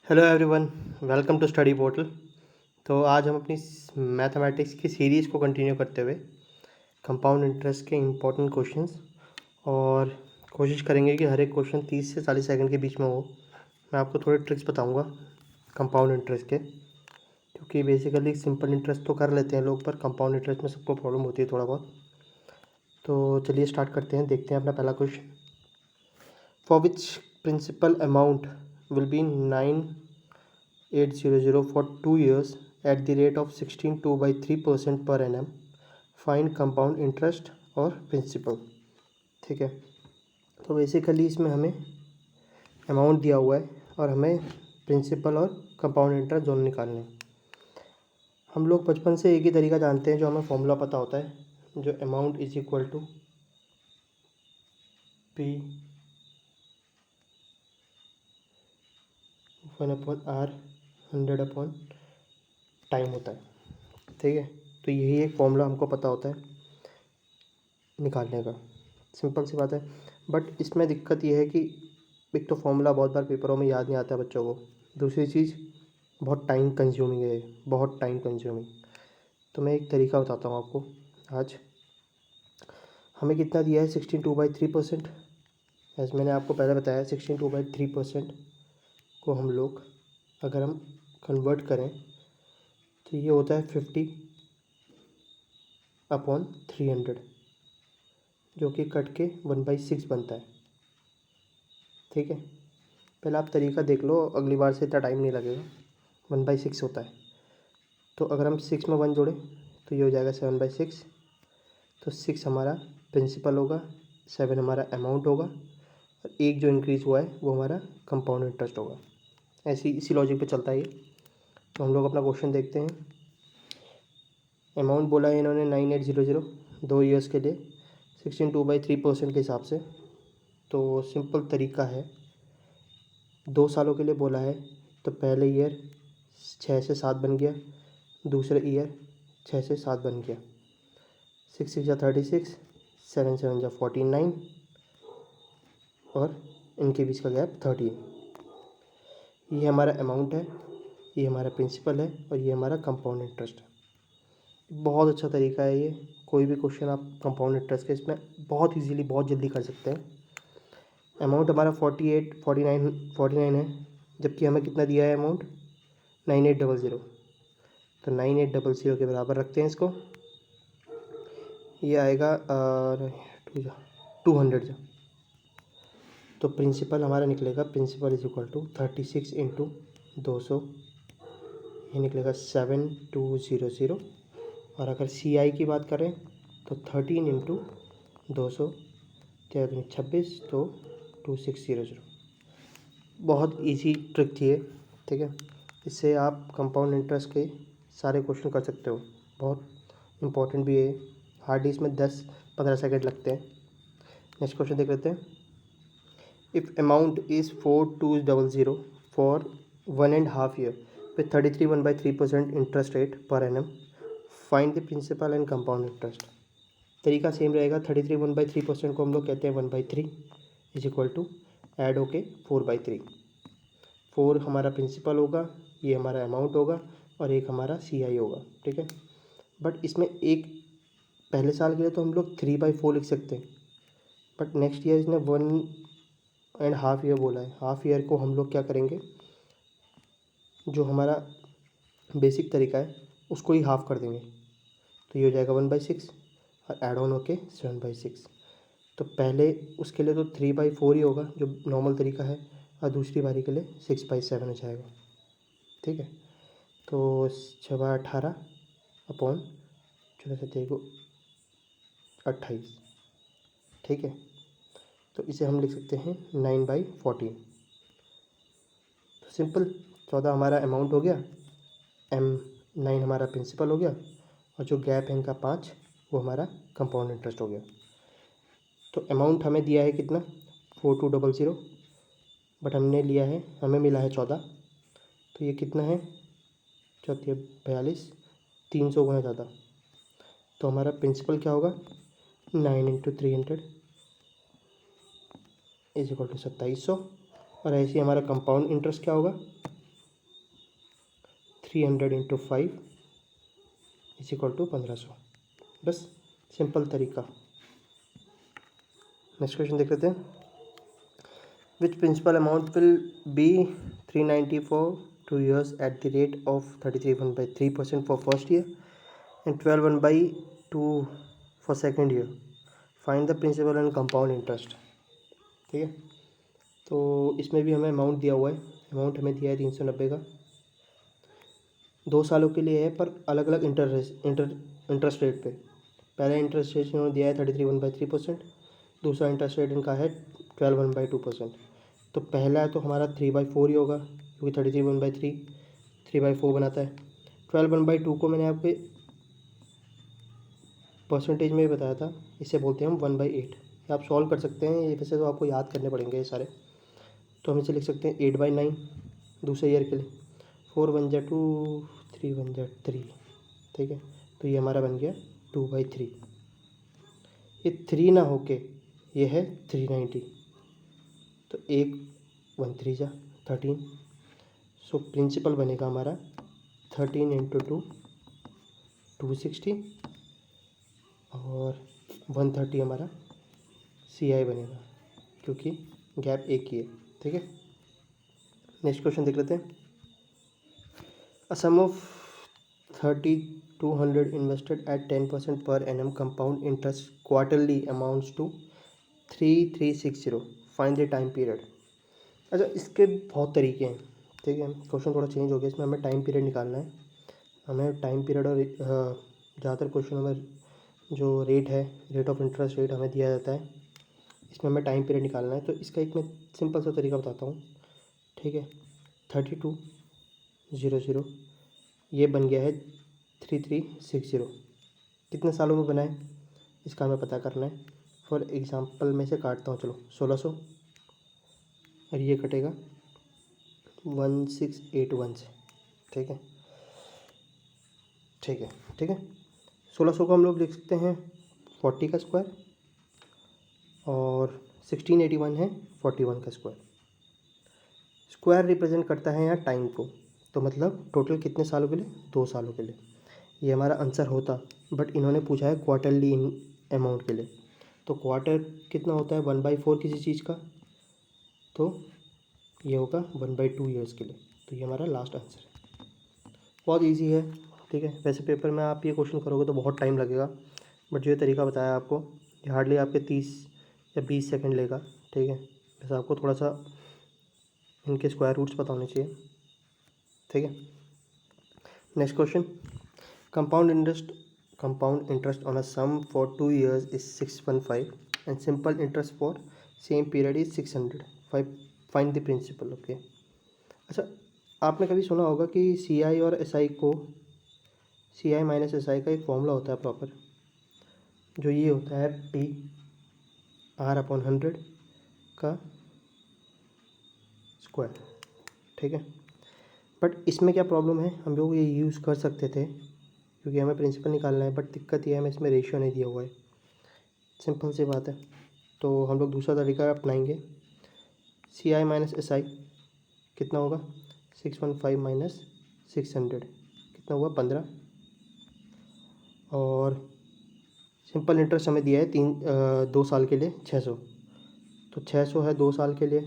Hello everyone, welcome to study portal. तो आज हम अपनी मैथमेटिक्स की सीरीज़ को कंटिन्यू करते हुए कंपाउंड इंटरेस्ट के इम्पोर्टेंट क्वेश्चंस और कोशिश करेंगे कि हर एक क्वेश्चन 30 से 40 सेकंड के बीच में हो। मैं आपको थोड़े ट्रिक्स बताऊंगा कंपाउंड इंटरेस्ट के, क्योंकि बेसिकली सिंपल इंटरेस्ट तो कर लेते हैं लोग, पर कंपाउंड इंटरेस्ट में सबको प्रॉब्लम होती है थोड़ा बहुत। तो चलिए स्टार्ट करते हैं, देखते हैं अपना पहला question. For which principal amount will B 9,800 for 2 years at the rate of 16.2/3% per annum. Find compound interest और प्रिंसिपल। ठीक है, तो बेसिकली इसमें हमें अमाउंट दिया हुआ है और हमें प्रिंसिपल और कंपाउंड इंटरेस्ट दोनों निकालने हैं। हम लोग बचपन से एक ही तरीका जानते हैं, जो हमें फॉर्मूला पता होता है, जो amount is equal to P 1/r 100 time होता है। ठीक है, तो यही एक फॉर्मूला हमको पता होता है निकालने का। सिंपल सी बात है, बट इसमें दिक्कत ये है कि एक तो फॉर्मूला बहुत बार पेपरों में याद नहीं आता बच्चों को, दूसरी चीज़ बहुत टाइम कंज्यूमिंग है, बहुत टाइम कंज्यूमिंग। तो मैं एक तरीका बताता हूँ आपको आज। हमें कितना दिया है 16.2/3%। एज मैंने आपको पहले बताया 16.2/3% को हम लोग अगर हम कन्वर्ट करें तो ये होता है 50/300, जो कि कट के 1/6 बनता है। ठीक है, पहले आप तरीका देख लो, अगली बार से इतना टाइम नहीं लगेगा। 1/6 होता है, तो अगर हम 6 में 1 जोड़ें तो ये हो जाएगा 7/6। तो 6 हमारा प्रिंसिपल होगा, 7 हमारा अमाउंट होगा, और एक जो इंक्रीज़ हुआ है वो हमारा कंपाउंड इंटरेस्ट होगा। ऐसी इसी लॉजिक पे चलता है ये। तो हम लोग अपना क्वेश्चन देखते हैं। अमाउंट बोला है इन्होंने 9,800 2 ईयर्स के लिए 16.2/3% के हिसाब से। तो सिंपल तरीका है, 2 सालों के लिए बोला है तो पहले ईयर 6 से 7 बन गया, दूसरे ईयर 6 से 7 बन गया। 6 6 36, 7 7 49, और इनके बीच का गैप 13। ये हमारा अमाउंट है, ये हमारा प्रिंसिपल है, और ये हमारा कंपाउंड इंटरेस्ट है। बहुत अच्छा तरीका है ये। कोई भी क्वेश्चन आप कंपाउंड इंटरेस्ट के इसमें बहुत इजीली, बहुत जल्दी कर सकते हैं। अमाउंट हमारा 49 है, जबकि हमें कितना दिया है अमाउंट 9,800। तो 9,800 के बराबर रखते हैं इसको। ये आएगा 200। तो प्रिंसिपल हमारा निकलेगा, principal is equal to 36 into 200, ये निकलेगा 7200। और अगर सी आई की बात करें तो 13 इंटू 200, 26, तो 2600। बहुत इजी ट्रिक थी ये। ठीक है, इससे आप कंपाउंड इंटरेस्ट के सारे क्वेश्चन कर सकते हो। बहुत इंपॉर्टेंट भी है, हार्डली इसमें 10-15 सेकंड लगते हैं। नेक्स्ट क्वेश्चन देख लेते हैं। If amount is 4,200 for 1.5 year with 33.1/3% interest rate per annum, find the principal and compound interest. तरीका सेम रहेगा। 33.1/3% को हम लोग कहते हैं 1/3 इज इक्वल टू ऐड होके 4/3। 4 हमारा प्रिंसिपल होगा, ये हमारा अमाउंट होगा, और एक हमारा सी आई होगा। ठीक है, बट इसमें एक पहले साल के लिए तो हम लोग 3/4 लिख सकते हैं, बट नेक्स्ट ईयर इसने 1.5 ईयर बोला है। हाफ ईयर को हम लोग क्या करेंगे, जो हमारा बेसिक तरीका है उसको ही हाफ कर देंगे, तो ये हो जाएगा 1/6 और एड ऑन होके 7/6। तो पहले उसके लिए तो 3/4 ही होगा जो नॉर्मल तरीका है, और दूसरी बारी के लिए 6/7 हो जाएगा। ठीक है, तो 6/18 अपॉन 28। ठीक है, तो इसे हम लिख सकते हैं 9/14। तो सिंपल, 14 हमारा अमाउंट हो गया, 9 हमारा प्रिंसिपल हो गया, और जो गैप है इनका 5, वो हमारा कंपाउंड इंटरेस्ट हो गया। तो अमाउंट हमें दिया है कितना 4,200, बट हमने लिया है, हमें मिला है 14। तो ये कितना है 14 42, 300 गुना ज़्यादा। तो हमारा प्रिंसिपल क्या होगा 9 इंटू 300 इज इक्वल टू 2700। और ऐसे ही हमारा कंपाउंड इंटरेस्ट क्या होगा 300 इंटू 5 इज इक्वल टू 1500। बस सिंपल तरीका। नेक्स्ट क्वेश्चन देख लेते हैं। Which principal amount will be 390 for 2 years at the rate of 33.3% for first year and 12/2 for second year. Find the principal and compound interest. ठीक है, तो इसमें भी हमें अमाउंट दिया हुआ है। अमाउंट हमें दिया है 390 का, 2 सालों के लिए है, पर अलग अलग इंटरेस्ट रेट पे। पहला इंटरेस्ट रेट इन्होंने दिया है 33.3%, दूसरा इंटरेस्ट रेट इनका है 12/2%। तो पहला तो हमारा 3/4 ही होगा, क्योंकि 33/3 3/4 बनाता है। 12/2 को मैंने आपको परसेंटेज में भी बताया था, इसे बोलते हैं हम 1/8। आप सॉल्व कर सकते हैं, ये वैसे तो आपको याद करने पड़ेंगे ये सारे। तो हम इसे लिख सकते हैं 8/9 दूसरे ईयर के लिए। 4 1 जा 2, 3 1 जा 3। ठीक है, तो ये हमारा बन गया 2/3। ये 3 ना होके ये है 390, तो 1 1 3 जा 13। सो प्रिंसिपल बनेगा हमारा 13 इंटू 2 260 और 130 हमारा CI बनेगा, क्योंकि गैप एक ही है। ठीक है, नेक्स्ट क्वेश्चन देख लेते हैं। A sum of 3200 invested at 10% per annum compound interest quarterly amounts to 3360। Find the time period. अच्छा, इसके बहुत तरीके हैं। ठीक है, क्वेश्चन थोड़ा चेंज हो गया, इसमें हमें टाइम पीरियड निकालना है। हमें टाइम पीरियड और ज़्यादातर क्वेश्चनों में जो रेट है, रेट ऑफ इंटरेस्ट रेट हमें दिया जाता है, इसमें हमें टाइम पीरियड निकालना है। तो इसका एक मैं सिंपल सा तरीका बताता हूँ। ठीक है, 3200 ये बन गया है 3360। कितने सालों में बना है इसका हमें पता करना है। फॉर एग्ज़ाम्पल मैं इसे काटता हूँ, चलो 1600, और ये कटेगा 1681 से। ठीक है, ठीक है, ठीक है। 1600 को हम लोग लिख सकते हैं 40 का स्क्वायर, और 1681 है 41 का स्क्वायर। स्क्वायर रिप्रेजेंट करता है यहाँ टाइम को, तो मतलब टोटल कितने सालों के लिए, 2 सालों के लिए ये हमारा आंसर होता। बट इन्होंने पूछा है क्वार्टरली अमाउंट के लिए, तो क्वार्टर कितना होता है 1/4 किसी चीज़ का, तो ये होगा 1/2 ईयर्स के लिए। तो ये हमारा लास्ट आंसर है। बहुत इजी है। ठीक है, वैसे पेपर में आप ये क्वेश्चन करोगे तो बहुत टाइम लगेगा, बट जो ये तरीका बताया आपको, ये हार्डली आपके 30 या 20 सेकंड लेगा। ठीक है, बस आपको थोड़ा सा इनके स्क्वायर रूट्स पता होने चाहिए। ठीक है, next question. Compound interest on a sum for 2 years is 615 and simple interest for same period is 600। Find the principal. Okay, अच्छा, आपने कभी सुना होगा कि CI और SI को, CI माइनस SI का एक फॉर्मूला होता है प्रॉपर, जो ये होता है PR/100 का स्क्वायर। ठीक है, बट इसमें क्या प्रॉब्लम है, हम लोग ये यूज़ कर सकते थे क्योंकि हमें प्रिंसिपल निकालना है, बट दिक्कत ये है हमें इसमें रेशियो नहीं दिया हुआ है। सिंपल सी बात है, तो हम लोग दूसरा तरीका अपनाएंगे। CI माइनस SI कितना होगा, 615 माइनस 600 कितना हुआ 15, और सिंपल इंटरेस्ट हमें दिया है 2 साल के लिए 600। तो 600 है 2 साल के लिए,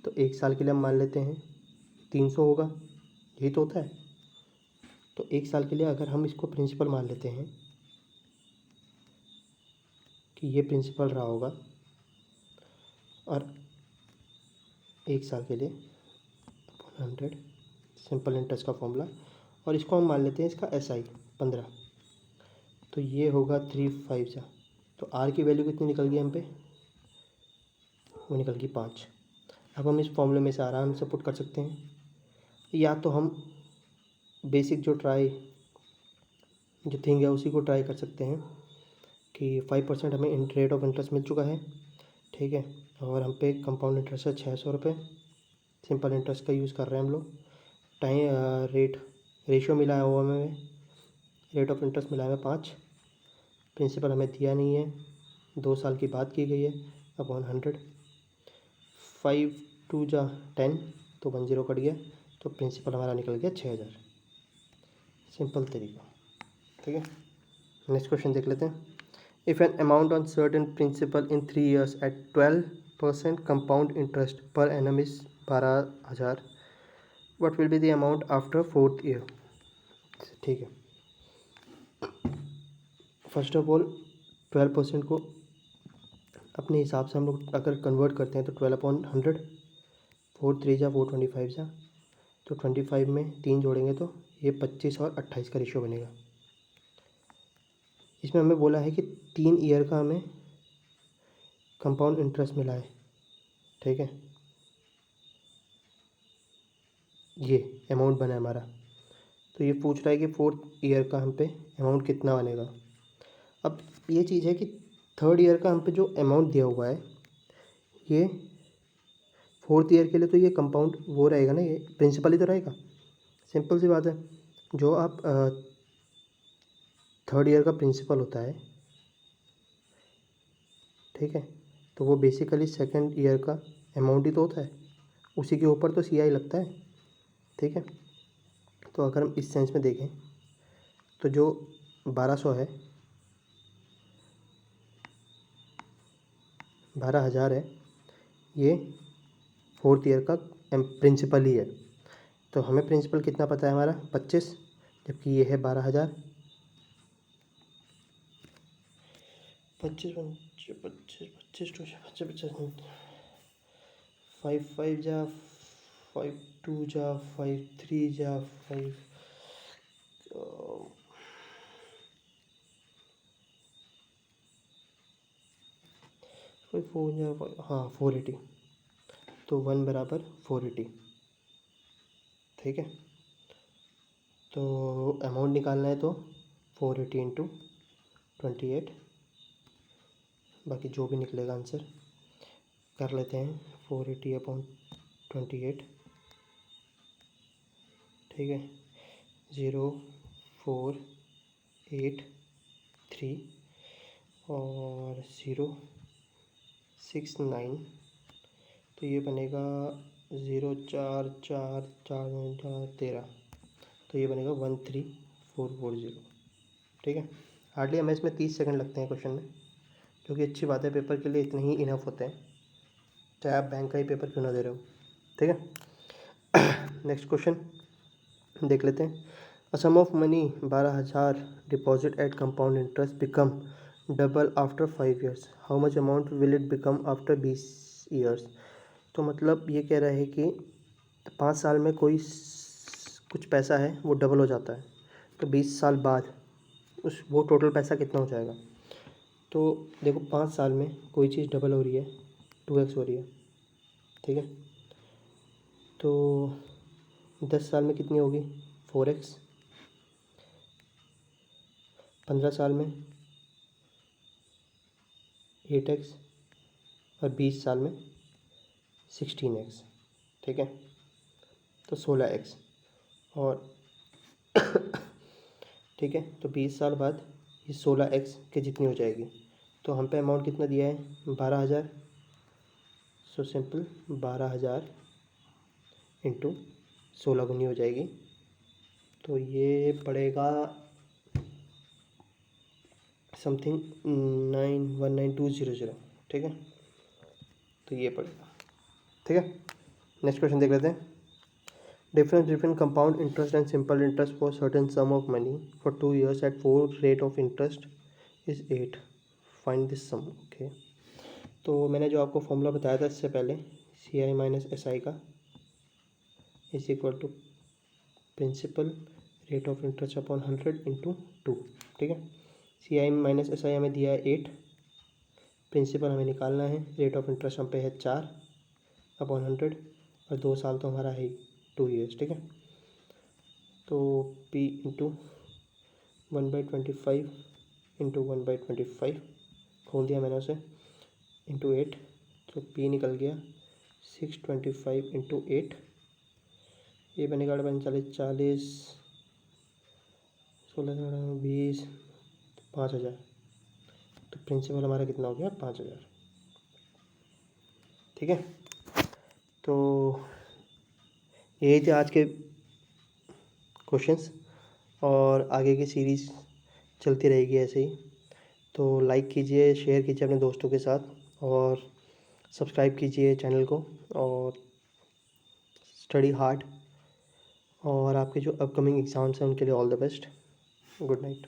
तो 1 साल के लिए हम मान लेते हैं 300 होगा, यही तो होता है। तो 1 साल के लिए अगर हम इसको प्रिंसिपल मान लेते हैं कि ये प्रिंसिपल रहा होगा, और 1 साल के लिए 100 सिंपल इंटरेस्ट का फॉर्मूला, और इसको हम मान लेते हैं इसका SI 15, तो ये होगा 35 जा। तो R की वैल्यू कितनी निकल गई हम पे, वो निकल गई 5। अब हम इस फॉर्मूले में से आराम से पुट कर सकते हैं, या तो हम बेसिक जो थिंग है उसी को ट्राई कर सकते हैं कि 5% हमें रेट ऑफ इंटरेस्ट मिल चुका है। ठीक है, और हम पे कंपाउंड इंटरेस्ट है 600 रुपये। सिंपल इंटरेस्ट का यूज़ कर रहे हैं हम लोग। रेशियो मिला है वो हमें, रेट ऑफ इंटरेस्ट मिला है 5। प्रिंसिपल हमें दिया नहीं है, 2 साल की बात की गई है। अपॉन 100, 5 2 जा 10, तो 10 कट गया, तो प्रिंसिपल हमारा निकल गया 6,000। सिंपल तरीका, ठीक है। नेक्स्ट क्वेश्चन देख लेते हैं। If an amount on certain principal in 3 years at 12% compound interest per annum is 12,000, what will be the amount after 4th year। ठीक है, फर्स्ट ऑफ ऑल 12% को अपने हिसाब से हम लोग अगर कन्वर्ट करते हैं तो 12/100, 4 3 जा 425 जा, तो 25 में 3 जोड़ेंगे तो ये 25 और 28 का रेशियो बनेगा। इसमें हमें बोला है कि 3 ईयर का हमें कंपाउंड इंटरेस्ट मिला है, ठीक है। ये अमाउंट बना है हमारा, तो ये पूछ रहा है कि 4th ईयर का हम पे अमाउंट कितना बनेगा। अब ये चीज़ है कि 3rd ईयर का हम पे जो अमाउंट दिया हुआ है, ये 4th ईयर के लिए तो ये कंपाउंड वो रहेगा ना, ये प्रिंसिपल ही तो रहेगा। सिंपल सी बात है, जो आप 3rd ईयर का प्रिंसिपल होता है, ठीक है, तो वो बेसिकली 2nd ईयर का अमाउंट ही तो होता है, उसी के ऊपर तो CI लगता है, ठीक है। तो अगर हम इस सेंस में देखें तो जो 1200 है, 12,000 है, ये 4th ईयर का प्रिंसिपल ही है। तो हमें प्रिंसिपल कितना पता है हमारा 25, जबकि ये है 12,000। 25 25 25 25 5 5 जा 5 2 जा 5 3 जा 5 5 4 जा 5, हाँ 480, तो 1 बराबर 480, ठीक है। तो अमाउंट निकालना है तो 480 इंटू 28, बाकी जो भी निकलेगा आंसर कर लेते हैं। 480/28, ठीक है, 0483 और 069, तो ये बनेगा 04444 तो ये बनेगा 13440, ठीक है। हार्डली हमें इसमें 30 सेकंड लगते हैं क्वेश्चन में, जो कि अच्छी बात है, पेपर के लिए इतने ही इनफ होते हैं, चाहे आप बैंक का ही पेपर क्यों ना दे रहे हो, ठीक है। नेक्स्ट क्वेश्चन देख लेते हैं। A sum of money 12,000 deposit at compound interest become double after 5 years, how much amount will it become after 20 years। तो मतलब ये कह रहा है कि 5 साल में कोई कुछ पैसा है वो डबल हो जाता है, तो 20 साल बाद वो टोटल पैसा कितना हो जाएगा। तो देखो 5 साल में कोई चीज़ डबल हो रही है, 2x हो रही है, ठीक है। तो 10 साल में कितनी होगी, 4x, 15 साल में 8x, और 20 साल में 16x, ठीक है, तो 16x। और ठीक है, तो 20 साल बाद ये 16x के जितनी हो जाएगी। तो हम पे अमाउंट कितना दिया है, 12,000, सो सिंपल 12,000 इंटू 16 गुनी हो जाएगी, तो ये पड़ेगा समथिंग 919200, ठीक है, तो ये पड़ेगा, ठीक है। नेक्स्ट क्वेश्चन देख लेते हैं। Difference between compound interest and simple interest for certain sum of money for 2 years at 4 rate of interest is 8, find this sum, okay. तो मैंने जो आपको फॉर्मूला बताया था इससे पहले, CI माइनस SI का is equal to principal rate of interest upon 100 into 2, ठीक है। CI माइनस SI हमें दिया है 8, प्रिंसिपल हमें निकालना है, रेट ऑफ इंटरेस्ट हम पे है 4/100, और 2 साल तो हमारा है 2 years, ठीक है। तो P इंटू 1/25 इंटू 1/25 खोल दिया मैंने उसे, इंटू 8, तो P निकल गया 625 इंटू 8, ये बनेगा 45 40 16 20 5,000, तो प्रिंसिपल हमारा कितना हो गया 5,000, ठीक है। तो यही थे आज के क्वेश्चंस और आगे की सीरीज़ चलती रहेगी ऐसे ही। तो लाइक कीजिए, शेयर कीजिए अपने दोस्तों के साथ और सब्सक्राइब कीजिए चैनल को और स्टडी हार्ड और आपके जो अपकमिंग एग्ज़ाम्स हैं उनके लिए all the best. Good night.